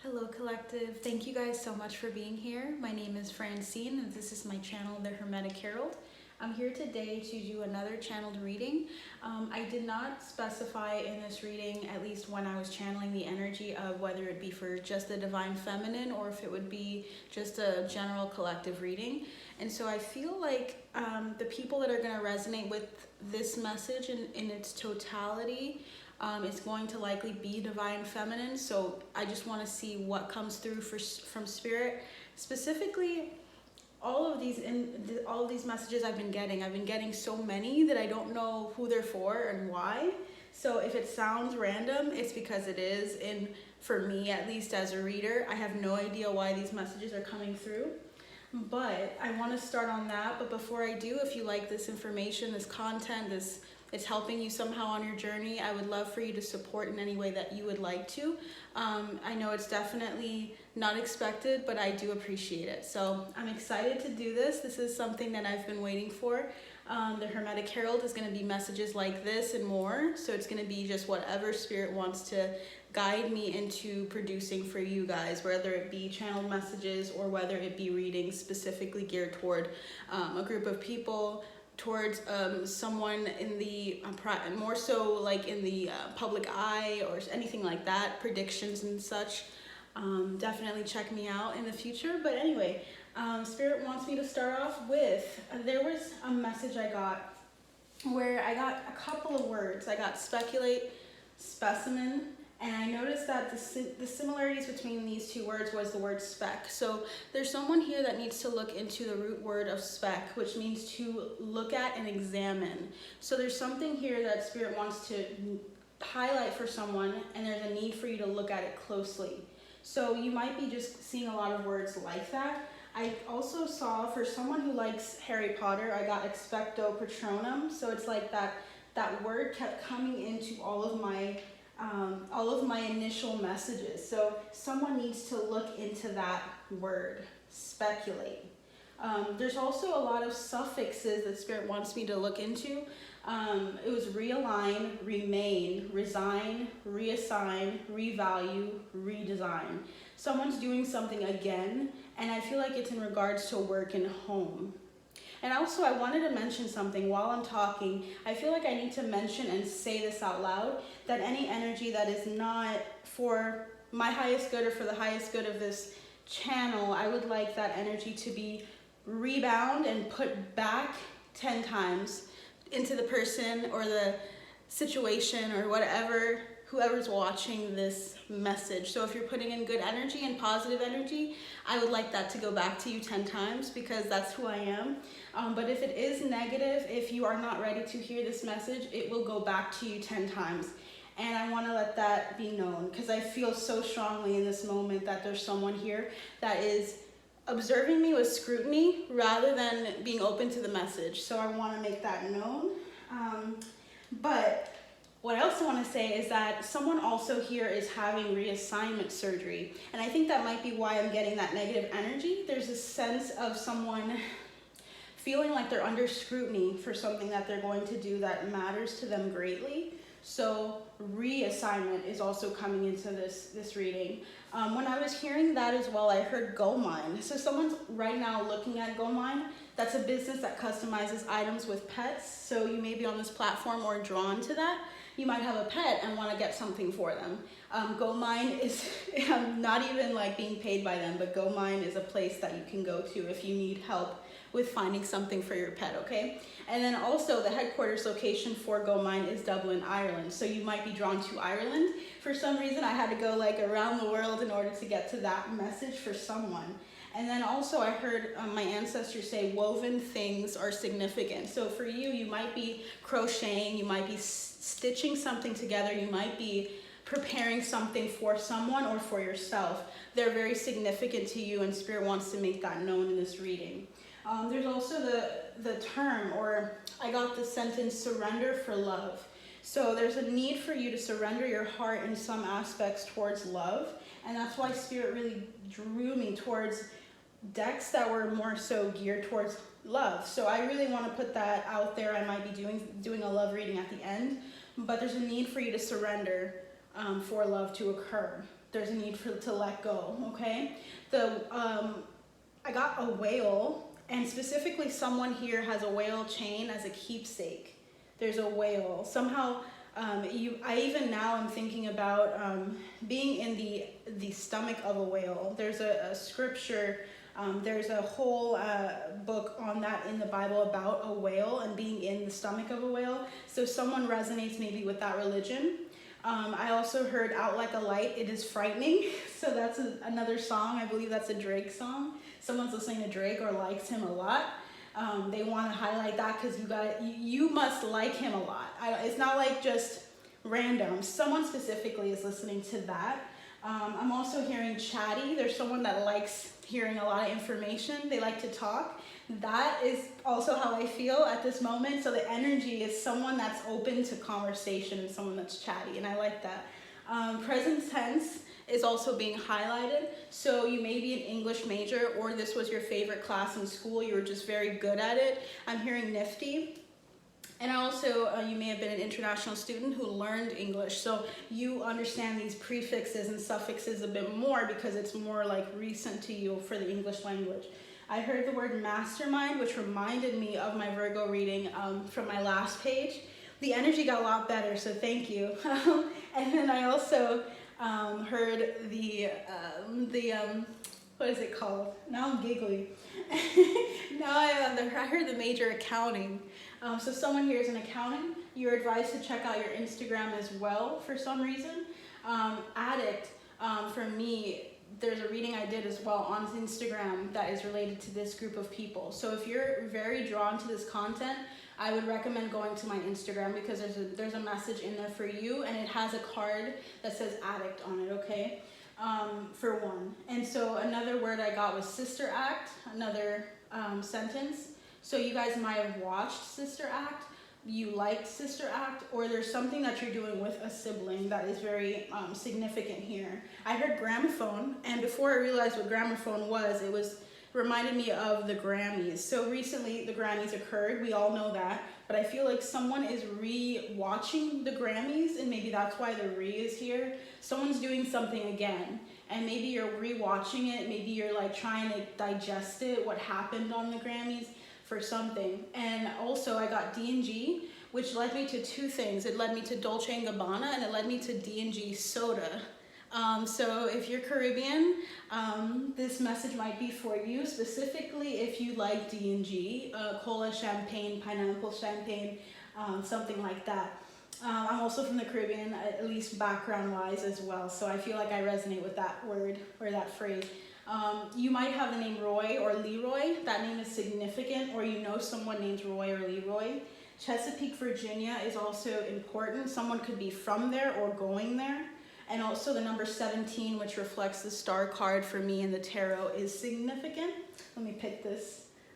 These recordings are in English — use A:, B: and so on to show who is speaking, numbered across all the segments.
A: Hello Collective, thank you guys so much for being here. My name is Francine and this is my channel, The Hermetic Herald. I'm here today to do another channeled reading. I did not specify in this reading, at least when I was channeling the energy of whether it be for just the Divine Feminine or if it would be just a general collective reading. And so I feel like the people that are going to resonate with this message in its totality, it's going to likely be Divine Feminine. So I just want to see what comes through from Spirit. Specifically, all of these messages I've been getting so many that I don't know who they're for and why. So if it sounds random, it's because it is. And for me, at least as a reader, I have no idea why these messages are coming through. But I want to start on that. But before I do, if you like this information, this content, it's helping you somehow on your journey, I would love for you to support in any way that you would like to. I know it's definitely not expected, but I do appreciate it. So I'm excited to do this. This is something that I've been waiting for. The Hermetic Herald is going to be messages like this and more. So it's going to be just whatever Spirit wants to guide me into producing for you guys, whether it be channeled messages or whether it be readings specifically geared toward a group of people, towards someone in the more so like in the public eye or anything like that, predictions and such. Definitely check me out in the future. But anyway, Spirit wants me to start off with, there was a message I got where I got a couple of words. I got speculate, specimen, and I noticed that the similarities between these two words was the word spec. So there's someone here that needs to look into the root word of spec, which means to look at and examine. So there's something here that Spirit wants to highlight for someone, and there's a need for you to look at it closely. So you might be just seeing a lot of words like that. I also saw for someone who likes Harry Potter, I got expecto patronum. So it's like that word kept coming into all of my initial messages. So someone needs to look into that word, speculate. There's also a lot of suffixes that Spirit wants me to look into. It was realign, remain, resign, reassign, revalue, redesign. Someone's doing something again, and I feel like it's in regards to work and home. And also, I wanted to mention something while I'm talking. I feel like I need to mention and say this out loud, that any energy that is not for my highest good or for the highest good of this channel, I would like that energy to be rebound and put back 10 times into the person or the situation or whatever, whoever's watching this message. So if you're putting in good energy and positive energy, I would like that to go back to you 10 times because that's who I am. But if it is negative, if you are not ready to hear this message, it will go back to you 10 times. And I want to let that be known because I feel so strongly in this moment that there's someone here that is observing me with scrutiny rather than being open to the message. So I want to make that known. But what I also want to say is that someone also here is having reassignment surgery. And I think that might be why I'm getting that negative energy. There's a sense of someone feeling like they're under scrutiny for something that they're going to do that matters to them greatly. So reassignment is also coming into this reading. When I was hearing that as well, I heard Go Mine. So someone's right now looking at Go Mine. That's a business that customizes items with pets. So you may be on this platform or drawn to that. You might have a pet and want to get something for them. Go Mine is not even like being paid by them, but Go Mine is a place that you can go to if you need help with finding something for your pet, okay? And then also the headquarters location for Go Mine is Dublin, Ireland. So you might be drawn to Ireland. For some reason, I had to go like around the world in order to get to that message for someone. And then also I heard my ancestors say woven things are significant. So for you, you might be crocheting, you might be stitching something together, you might be preparing something for someone or for yourself. They're very significant to you and Spirit wants to make that known in this reading. There's also the term, or I got the sentence, surrender for love. So there's a need for you to surrender your heart in some aspects towards love. And that's why Spirit really drew me towards decks that were more so geared towards love. So I really want to put that out there. I might be doing a love reading at the end. But there's a need for you to surrender for love to occur. there's a need to let go, okay? I got a whale, and specifically someone here has a whale chain as a keepsake. There's a whale. Somehow, I even now am thinking about being in the stomach of a whale. There's a scripture, there's a whole book on that in the Bible about a whale and being in the stomach of a whale. So someone resonates maybe with that religion. I also heard Out Like a Light, It Is Frightening. So that's another song. I believe that's a Drake song. Someone's listening to Drake or likes him a lot. They want to highlight that because you must like him a lot. It's not like just random. Someone specifically is listening to that. I'm also hearing chatty. There's someone that likes hearing a lot of information. They like to talk. That is also how I feel at this moment. So the energy is someone that's open to conversation and someone that's chatty, and I like that. Present tense is also being highlighted. So you may be an English major, or this was your favorite class in school. You were just very good at it. I'm hearing nifty. And also, you may have been an international student who learned English. So you understand these prefixes and suffixes a bit more because it's more like recent to you for the English language. I heard the word mastermind, which reminded me of my Virgo reading from my last page. The energy got a lot better, so thank you. And then I also heard what is it called? Now I'm giggly. Now I heard the major accounting. So someone here is in accounting. You're advised to check out your Instagram as well for some reason. Addict, for me, there's a reading I did as well on Instagram that is related to this group of people. So if you're very drawn to this content, I would recommend going to my Instagram because there's a message in there for you, and it has a card that says addict on it, okay? For one. And so another word I got was sister act, another sentence. So you guys might have watched Sister Act, you liked Sister Act, or there's something that you're doing with a sibling that is very significant here. I heard gramophone, and before I realized what gramophone was, it reminded me of the Grammys. So recently the Grammys occurred, we all know that, but I feel like someone is re-watching the Grammys, and maybe that's why the re is here. Someone's doing something again, and maybe you're re-watching it, maybe you're like trying to digest it, what happened on the Grammys for something. And also I got D&G, which led me to two things. It led me to Dolce & Gabbana, and it led me to D&G soda. So if you're Caribbean, this message might be for you, specifically if you like D&G, cola champagne, pineapple champagne, something like that. I'm also from the Caribbean, at least background-wise as well, so I feel like I resonate with that word or that phrase. You might have the name Roy or Leroy. That name is significant, or you know someone named Roy or Leroy. Chesapeake, Virginia is also important. Someone could be from there or going there. And also the number 17, which reflects the star card for me in the tarot, is significant. Let me pick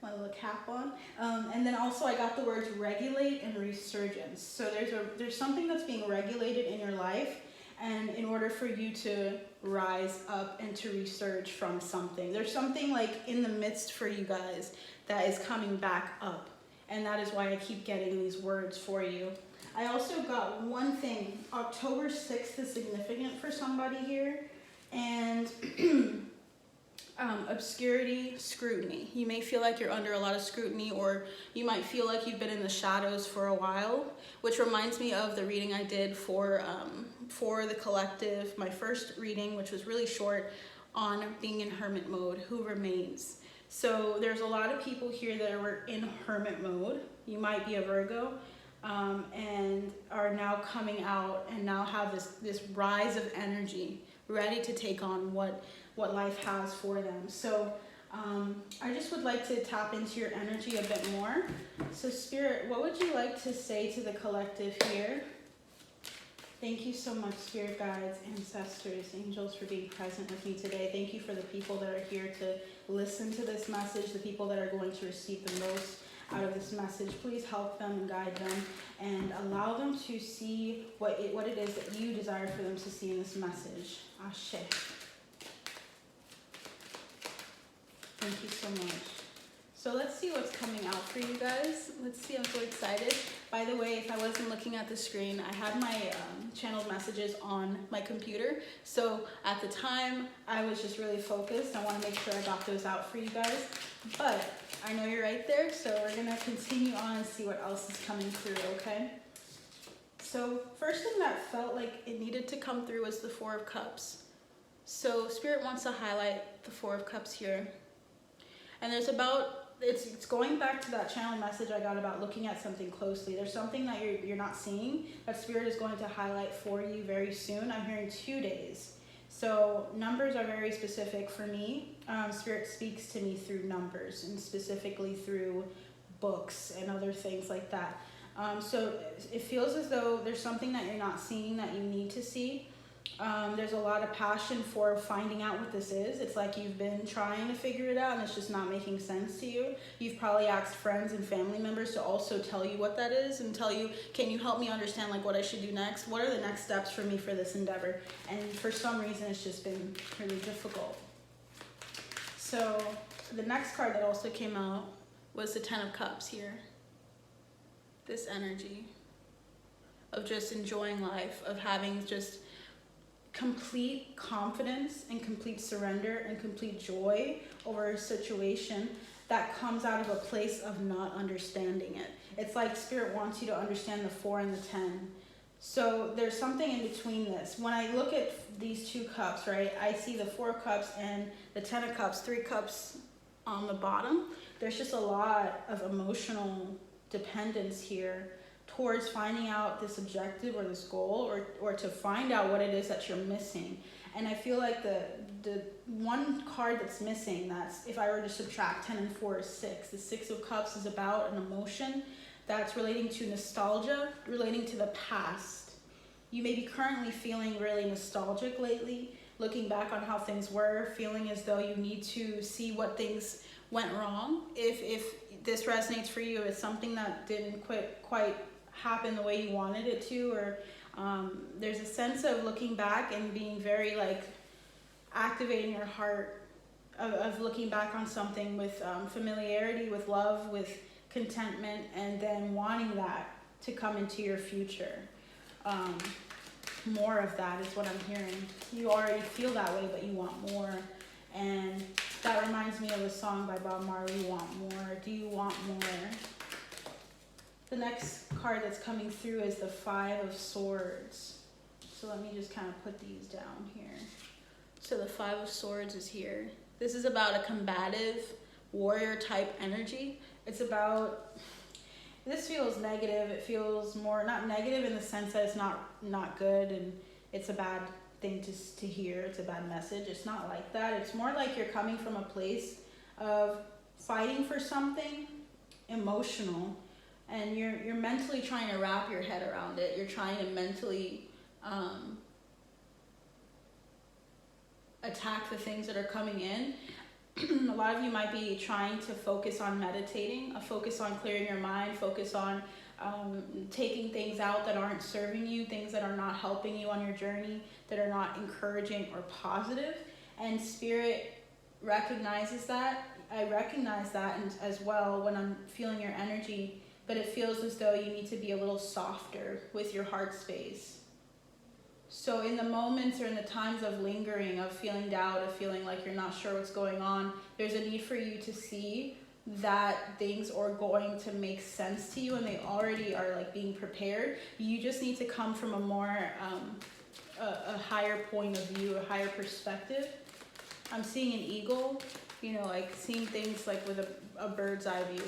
A: my little cap on. And then also I got the words regulate and resurgence. So there's something that's being regulated in your life, and in order for you to rise up and to resurge from something, there's something like in the midst for you guys that is coming back up. And that is why I keep getting these words for you. I also got one thing. October 6th is significant for somebody here. And obscurity, scrutiny. You may feel like you're under a lot of scrutiny, or you might feel like you've been in the shadows for a while, which reminds me of the reading I did for the collective, my first reading, which was really short, on being in hermit mode, who remains. So there's a lot of people here that were in hermit mode. You might be a Virgo, and are now coming out and now have this rise of energy, ready to take on what life has for them. So I just would like to tap into your energy a bit more. So Spirit, what would you like to say to the collective here? Thank you so much, Spirit guides, ancestors, angels, for being present with me today. Thank you for the people that are here to listen to this message, the people that are going to receive the most out of this message. Please help them and guide them, and allow them to see what it is that you desire for them to see in this message. Ashe. Thank you so much. So let's see what's coming out for you guys. Let's see, I'm so excited. By the way, if I wasn't looking at the screen, I had my channeled messages on my computer. So at the time, I was just really focused. I want to make sure I got those out for you guys. But I know you're right there, so we're gonna continue on and see what else is coming through, okay? So first thing that felt like it needed to come through was the Four of Cups. So Spirit wants to highlight the Four of Cups here. And there's it's going back to that channel message I got about looking at something closely. There's something that you're not seeing that Spirit is going to highlight for you very soon. I'm hearing 2 days. So numbers are very specific for me. Spirit speaks to me through numbers and specifically through books and other things like that. So it feels as though there's something that you're not seeing that you need to see. There's a lot of passion for finding out what this is. It's like you've been trying to figure it out and it's just not making sense to you. You've probably asked friends and family members to also tell you what that is and tell you, can you help me understand like what I should do next? What are the next steps for me for this endeavor? And for some reason, it's just been really difficult. So the next card that also came out was the Ten of Cups here. This energy of just enjoying life, of having just complete confidence and complete surrender and complete joy over a situation that comes out of a place of not understanding it. It's like Spirit wants you to understand the 4 and the 10. So there's something in between this. When I look at these 2 cups, right, I see the 4 of Cups and the 10 of Cups, 3 cups on the bottom. There's just a lot of emotional dependence here towards finding out this objective or this goal, or to find out what it is that you're missing. And I feel like the one card that's missing, that's, if I were to subtract 10 and 4 is 6. The 6 of Cups is about an emotion that's relating to nostalgia, relating to the past. You may be currently feeling really nostalgic lately, looking back on how things were, feeling as though you need to see what things went wrong. If this resonates for you, it's something that didn't quite happen the way you wanted it to, or there's a sense of looking back and being very like activating your heart of looking back on something with familiarity, with love, with contentment, and then wanting that to come into your future. More of that is what I'm hearing. You already feel that way, but you want more. And that reminds me of a song by Bob Marley, Want More. Do you want more? The next card that's coming through is the 5 of Swords. So let me just kind of put these down here. So the 5 of Swords is here. This is about a combative warrior type energy. It's about, this feels negative. It feels more, not negative in the sense that it's not good and it's a bad thing to hear. It's a bad message. It's not like that. It's more like you're coming from a place of fighting for something emotional, and you're mentally trying to wrap your head around it. You're trying to mentally attack the things that are coming in. A lot of you might be trying to focus on meditating, a focus on clearing your mind, focus on taking things out that aren't serving you, things that are not helping you on your journey, that are not encouraging or positive. And Spirit recognizes that. I recognize that as well when I'm feeling your energy, but it feels as though you need to be a little softer with your heart space. So in the moments or in the times of lingering, of feeling doubt, of feeling like you're not sure what's going on, there's a need for you to see that things are going to make sense to you, and they already are like being prepared. You just need to come from a more, a higher point of view, a higher perspective. I'm seeing an eagle, you know, like seeing things like with a bird's eye view.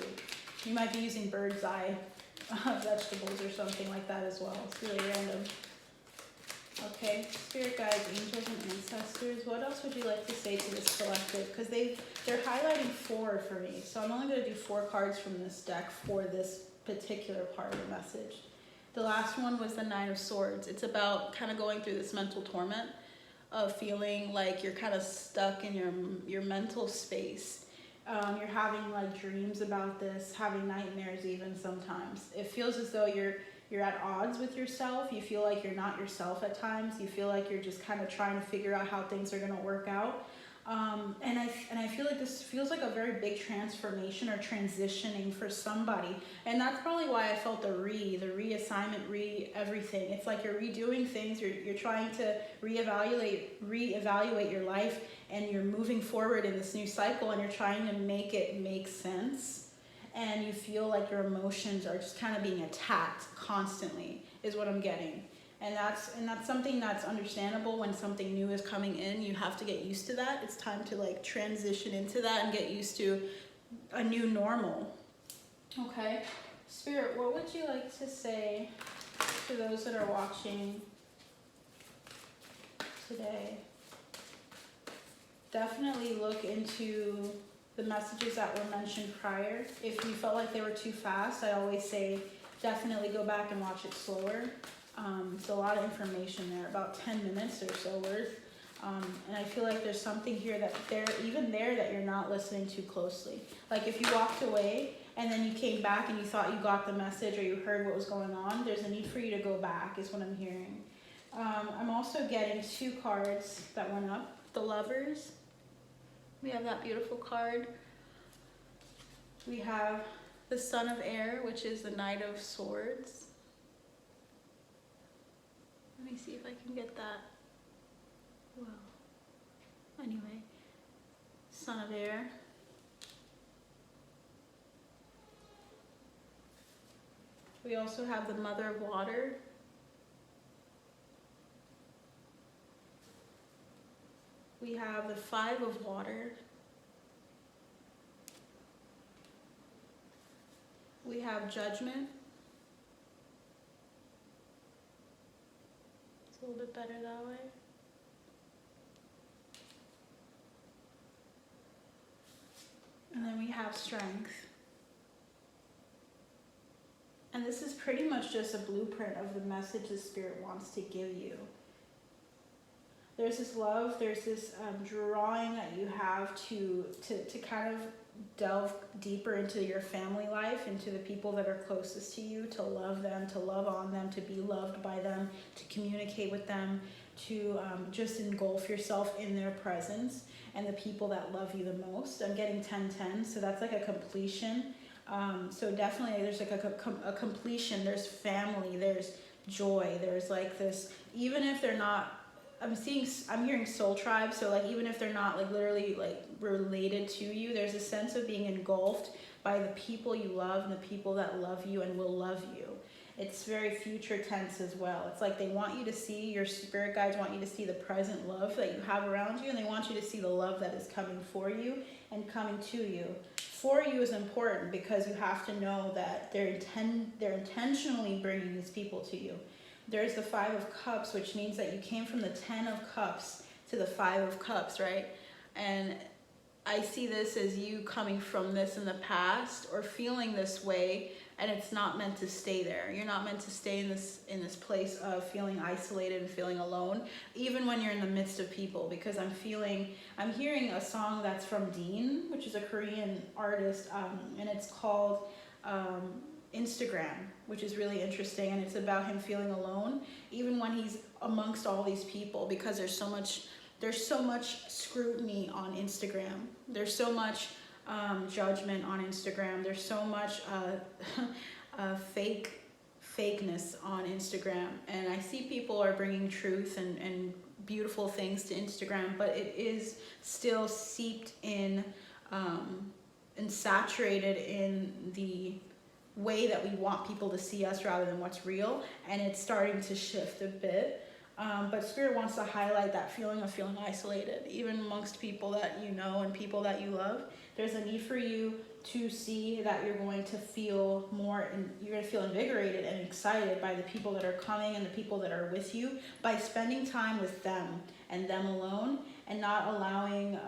A: You might be using bird's eye vegetables or something like that as well. It's really random. Okay, spirit guides, angels, and ancestors. What else would you like to say to this collective? Because they're highlighting 4 for me. So I'm only going to do 4 cards from this deck for this particular part of the message. The last one was the 9 of Swords. It's about kind of going through this mental torment of feeling like you're kind of stuck in your mental space. You're having like dreams about this, having nightmares even sometimes. It feels as though you're at odds with yourself. You feel like you're not yourself at times. You feel like you're just kind of trying to figure out how things are going to work out. And I feel like this feels like a very big transformation or transitioning for somebody. And that's probably why I felt the reassignment, everything. It's like you're redoing things, you're trying to reevaluate your life, and you're moving forward in this new cycle, and you're trying to make it make sense. And you feel like your emotions are just kind of being attacked constantly, is what I'm getting. And that's something that's understandable. When something new is coming in, you have to get used to that. It's time to like transition into that and get used to a new normal. Okay, Spirit, what would you like to say to those that are watching today? Definitely look into the messages that were mentioned prior. If you felt like they were too fast, I always say definitely go back and watch it slower. It's a lot of information there, about 10 minutes or so worth. And I feel like there's something here that that you're not listening to closely. Like if you walked away and then you came back and you thought you got the message or you heard what was going on, there's a need for you to go back, is what I'm hearing. I'm also getting 2 cards that went up. The Lovers. We have that beautiful card. We have the Son of Air, which is the Knight of Swords. Let me see if I can get that. Well, anyway, Son of Air. We also have the Mother of Water. We have the 5 of Water. We have Judgment. It's a little bit better that way. And then we have Strength. And this is pretty much just a blueprint of the message the Spirit wants to give you. There's this love, there's this drawing that you have to kind of delve deeper into your family life, into the people that are closest to you, to love them, to love on them, to be loved by them, to communicate with them, to just engulf yourself in their presence and the people that love you the most. I'm getting 10-10, so that's like a completion. So definitely there's like a completion, there's family, there's joy, there's like this, even if they're not, I'm hearing soul tribe, so like even if they're not like literally like related to you, there's a sense of being engulfed by the people you love and the people that love you and will love you. It's very future tense as well. It's like they want you to see, your spirit guides want you to see the present love that you have around you, and they want you to see the love that is coming for you and coming to you. For you is important because you have to know that they're intentionally bringing these people to you. There's the 5 of Cups, which means that you came from the 10 of Cups to the 5 of Cups, right? And I see this as you coming from this in the past or feeling this way, and it's not meant to stay there. You're not meant to stay in this place of feeling isolated and feeling alone, even when you're in the midst of people, because I'm hearing a song that's from Dean, which is a Korean artist, and it's called Instagram, which is really interesting, and it's about him feeling alone even when he's amongst all these people, because there's so much scrutiny on Instagram, there's so much judgment on Instagram, there's so much fakeness on Instagram, and I see people are bringing truth and beautiful things to Instagram, but it is still seeped in and saturated in the way that we want people to see us rather than what's real, and it's starting to shift a bit. But Spirit wants to highlight that feeling of feeling isolated, even amongst people that you know and people that you love. There's a need for you to see that you're going to feel more, and you're going to feel invigorated and excited by the people that are coming and the people that are with you, by spending time with them and them alone, and not allowing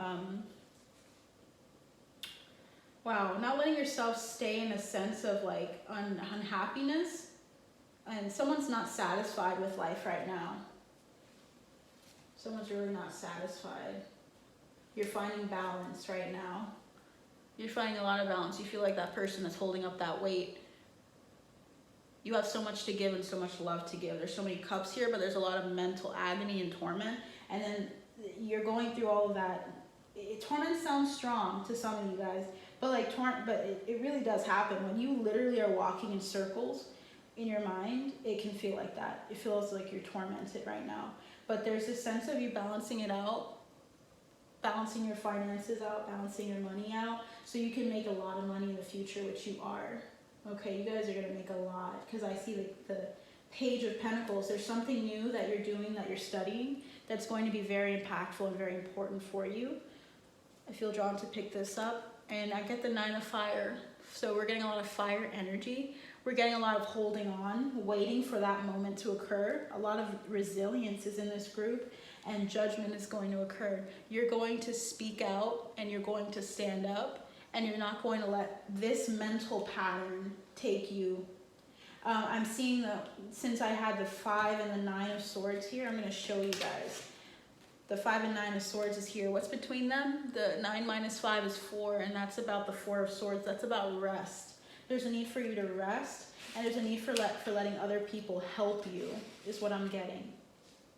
A: not letting yourself stay in a sense of like unhappiness, and someone's not satisfied with life right now. Someone's really not satisfied. You're finding balance right now. You're finding a lot of balance. You feel like that person that's holding up that weight. You have so much to give and so much love to give. There's so many cups here, but there's a lot of mental agony and torment. And then you're going through all of that torment sounds strong to some of you guys, but like it really does happen. When you literally are walking in circles in your mind, it can feel like that. It feels like you're tormented right now. But there's a sense of you balancing it out, balancing your finances out, balancing your money out, so you can make a lot of money in the future, which you are. Okay, you guys are going to make a lot, because I see the Page of Pentacles. There's something new that you're doing, that you're studying, that's going to be very impactful and very important for you. I feel drawn to pick this up, and I get the 9 of Fire. So we're getting a lot of fire energy. We're getting a lot of holding on, waiting for that moment to occur. A lot of resilience is in this group, and judgment is going to occur. You're going to speak out, and you're going to stand up, and you're not going to let this mental pattern take you. I'm seeing since I had the 5 and the 9 of Swords here, I'm going to show you guys. The 5 and 9 of Swords is here. What's between them? The 9 minus 5 is 4, and that's about the 4 of Swords. That's about rest. There's a need for you to rest, and there's a need for letting other people help you, is what I'm getting.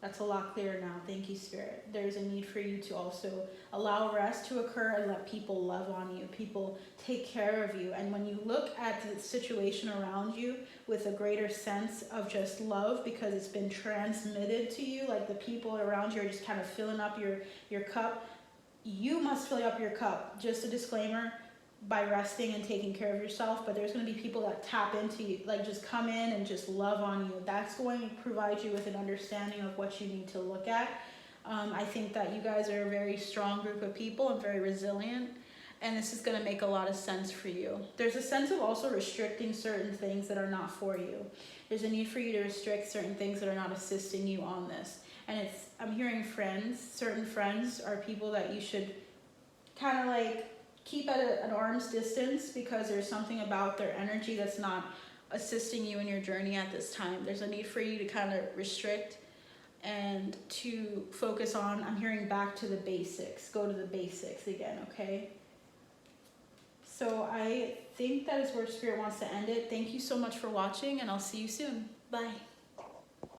A: That's a lot clearer now. Thank you, Spirit. There's a need for you to also allow rest to occur and let people love on you. People take care of you. And when you look at the situation around you with a greater sense of just love, because it's been transmitted to you, like the people around you are just kind of filling up your cup, you must fill up your cup. Just a disclaimer, by resting and taking care of yourself, but there's going to be people that tap into you, like just come in and just love on you. That's going to provide you with an understanding of what you need to look at. I think that you guys are a very strong group of people and very resilient, and this is going to make a lot of sense for you. There's a sense of also restricting certain things that are not for you. There's a need for you to restrict certain things that are not assisting you on this. And I'm hearing friends. Certain friends are people that you should kind of like keep at an arm's distance, because there's something about their energy that's not assisting you in your journey at this time. There's a need for you to kind of restrict and to focus on, I'm hearing back to the basics. Go to the basics again, okay? So I think that is where Spirit wants to end it. Thank you so much for watching, and I'll see you soon. Bye.